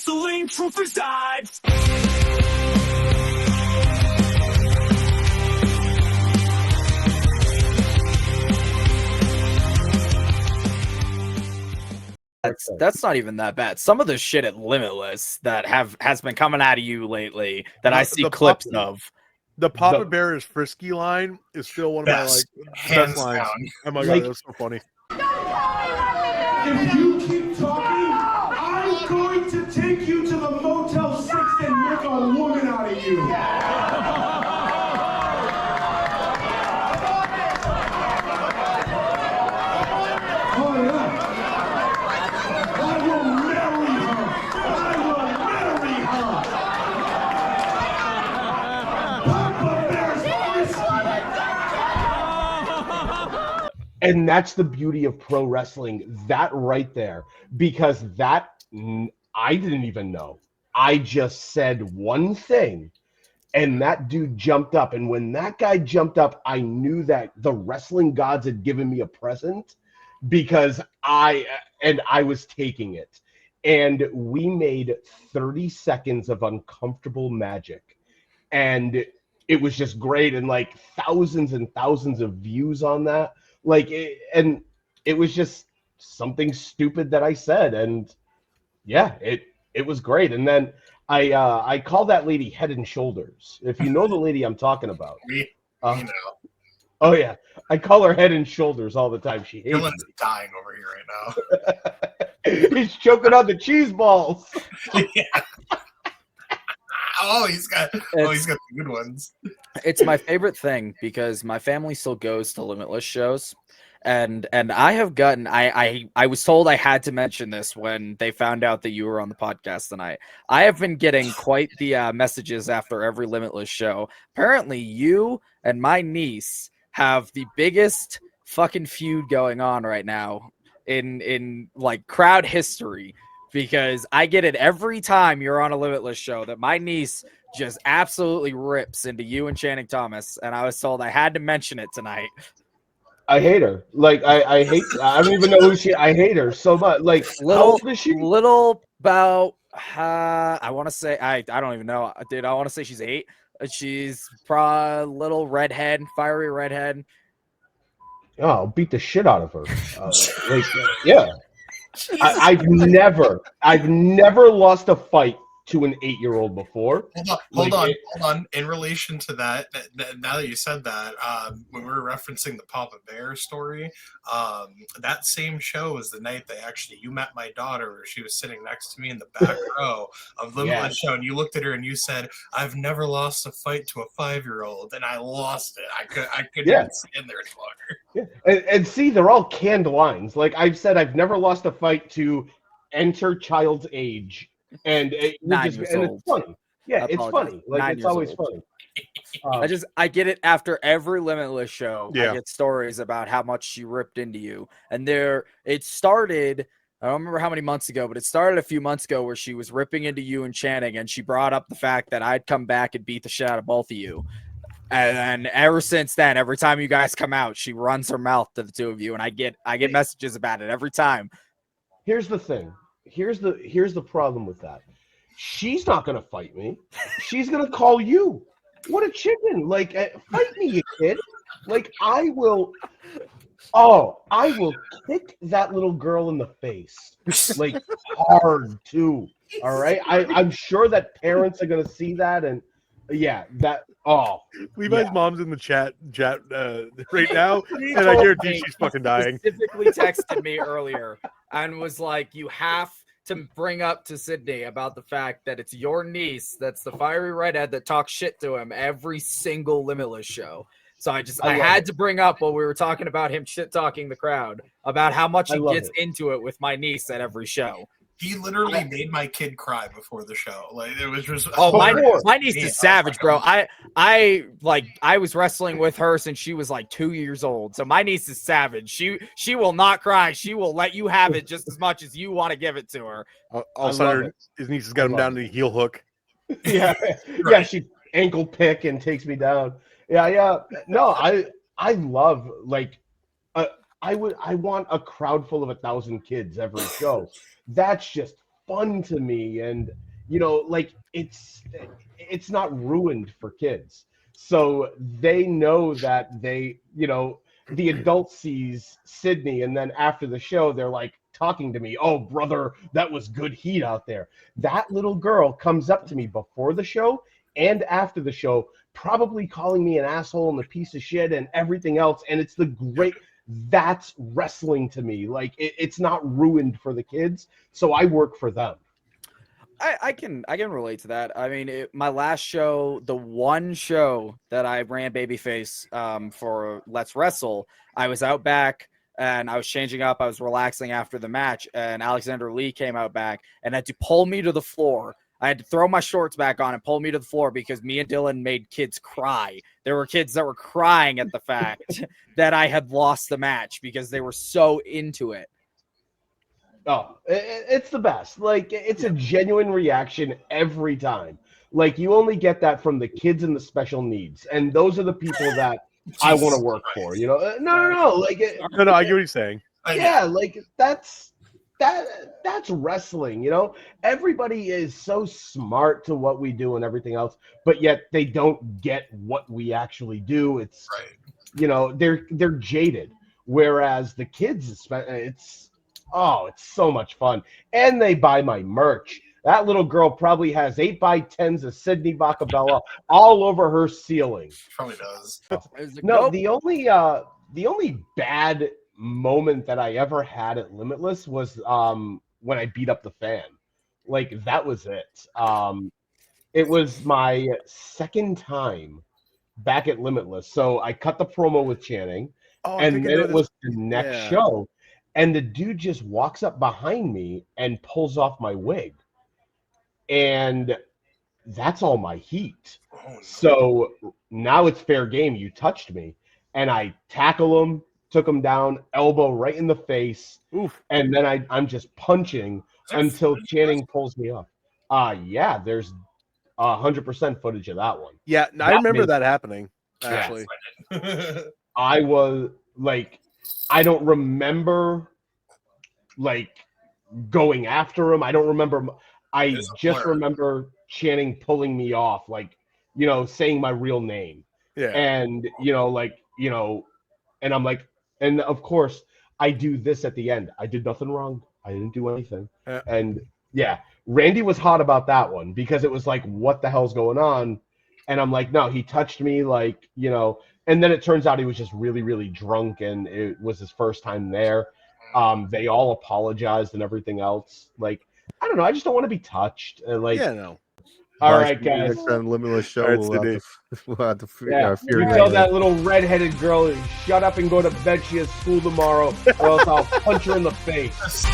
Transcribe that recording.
wrestling truth resides. That's not even that bad. Some of the shit at Limitless that has been coming out of you lately that I see clips of. The Papa Bear is frisky line is still one of my best lines. Down. Oh my god, that's so funny. If you keep talking, I'm going to take you to the Motel 6 and make a woman out of you. Oh yeah. I will marry her. I will marry her. Papa Bear's frisky. And that's the beauty of pro wrestling, that right there, because that I didn't even know. I just said one thing, and that dude jumped up. And when that guy jumped up, I knew that the wrestling gods had given me a present because I was taking it. And we made 30 seconds of uncomfortable magic. And it was just great. And like thousands and thousands of views on that. And it was just something stupid that I said, and yeah, it was great. And then I call that lady Head and Shoulders. If you know the lady I'm talking about. Oh yeah, I call her Head and Shoulders all the time. She hates me. Dying over here right now. He's choking on the cheese balls. Yeah. He's got the good ones. It's my favorite thing because my family still goes to Limitless shows, and I have gotten I was told I had to mention this when they found out that you were on the podcast tonight. I have been getting quite the messages after every Limitless show. Apparently, you and my niece have the biggest fucking feud going on right now in like crowd history. Because I get it every time you're on a Limitless show that my niece just absolutely rips into you and Channing Thomas, and I was told I had to mention it tonight. I hate her. Like I don't even know who she. I hate her so much. Like how old is she? Little about. I want to say I don't even know, dude. I want to say she's 8. She's probably a little redhead, fiery redhead. Oh, I'll beat the shit out of her. Yeah. I've never lost a fight to an 8-year-old before. Hold on. In relation to that, now that you said that, when we were referencing the Papa Bear story, that same show was the night that you met my daughter, where she was sitting next to me in the back row of Limitless show, and you looked at her and you said, "I've never lost a fight to a 5-year-old," and I lost it. I couldn't stand there any longer. Yeah. And see, they're all canned lines. Like I've said, I've never lost a fight to enter child's age. And it's funny. Yeah, it's funny. Like it's always funny. I get it after every Limitless show. Yeah. I get stories about how much she ripped into you. And it started, I don't remember how many months ago, but it started a few months ago where she was ripping into you and Channing, and she brought up the fact that I'd come back and beat the shit out of both of you. And ever since then, every time you guys come out, she runs her mouth to the two of you, and I get messages about it every time. Here's the thing. Here's the problem with that. She's not gonna fight me. She's gonna call you. What a chicken! Like, fight me, you kid. Like, I will kick that little girl in the face, like hard too. All right. I'm sure that parents are gonna see that, and Levi's mom's in the chat right now, and I guarantee she's fucking dying. Specifically texted me earlier and was like, "You have to bring up to Sidney about the fact that it's your niece that's the fiery redhead that talks shit to him every single Limitless show." So I had to bring up while we were talking about him shit talking the crowd about how much he gets into it with my niece at every show. He literally made my kid cry before the show. Like, it was just my niece is savage, bro. I was wrestling with her since she was like 2 years old. So my niece is savage. She will not cry. She will let you have it just as much as you want to give it to her. All of a sudden, his niece has got him down to the heel hook. Yeah, yeah. She ankle pick and takes me down. Yeah. No, I love I want a crowd full of 1,000 kids every show. That's just fun to me, and like it's not ruined for kids. So they know that the adult sees Sidney, and then after the show, they're like talking to me. Oh, brother, that was good heat out there. That little girl comes up to me before the show and after the show, probably calling me an asshole and a piece of shit and everything else. And it's that's wrestling to me. Like it's not ruined for the kids. So I work for them. I can relate to that. I mean, my last show, the one show that I ran babyface for Let's Wrestle, I was out back and I was changing up. I was relaxing after the match, and Alexander Lee came out back and had to pull me to the floor. I had to throw my shorts back on and pull me to the floor because me and Dylan made kids cry. There were kids that were crying at the fact that I had lost the match because they were so into it. Oh, it's the best. Like, it's a genuine reaction every time. Like, you only get that from the kids and the special needs. And those are the people that I want to work for, No. Like, No, I get what you're saying. Yeah, like, that's wrestling, Everybody is so smart to what we do and everything else, but yet they don't get what we actually do. It's, they're jaded. Whereas the kids, it's so much fun. And they buy my merch. That little girl probably has 8x10s of Sidney Bakabella all over her ceiling. Probably does. No, the only bad moment that I ever had at Limitless was when I beat up the fan. Like, that was it. It was my second time back at Limitless. So I cut the promo with Channing, and then it was the next show. And the dude just walks up behind me and pulls off my wig. And that's all my heat. Oh, no. So now it's fair game. You touched me. And I tackle him, took him down, elbow right in the face. Oof. And then I'm just punching until Channing pulls me off. Yeah, there's 100% footage of that one. Yeah, I remember that happening, actually. I was like, I don't remember like going after him. I don't remember. I just remember Channing pulling me off, like, saying my real name. Yeah. And, and I'm like, and of course I do this at the end. I did nothing wrong. I didn't do anything. And yeah, Randy was hot about that one because it was like, what the hell's going on? And I'm like, no, he touched me, like, and then it turns out he was just really, really drunk, and it was his first time there. They all apologized and everything else. Like, I don't know. I just don't want to be touched. Like, yeah, no. All right, guys. Next time Limitless show, we'll have to you tell that little redheaded girl, shut up and go to bed. She has school tomorrow, or else I'll punch her in the face.